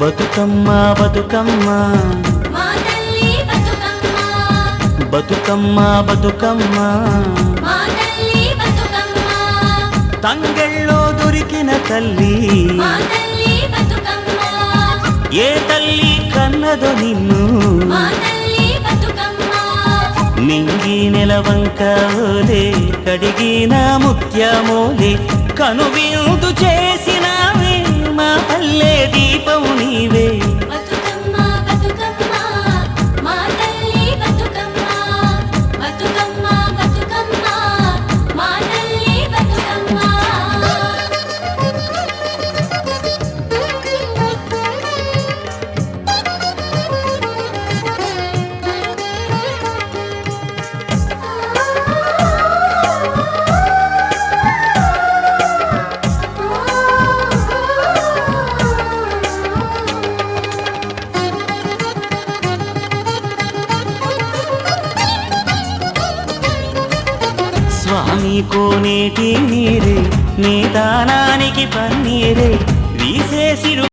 బతుకమ్మ బతుకమ్మ మా తల్లి బతుకమ్మ బతుకమ్మ బతుకమ్మ మా తల్లి బతుకమ్మ తంగెళ్ళో దొరికిన తల్లి మా తల్లి బతుకమ్మ ఏ తల్లి కన్నదో నిన్ను మా తల్లి బతుకమ్మ నింగి నెలవంక ఓలే కడిగిన ముత్యమోలే కనువిందు చేసినావే మా పల్లె దీపం నీవే బతుకమ్మ బతుకమ్మ మా తల్లి బతుకమ్మ బతుకమ్మ బతుకమ్మ మా తల్లి బతుకమ్మ స్వామి కోనేటి నీరే నీ దానానికి పన్నీరే వీసేసిరు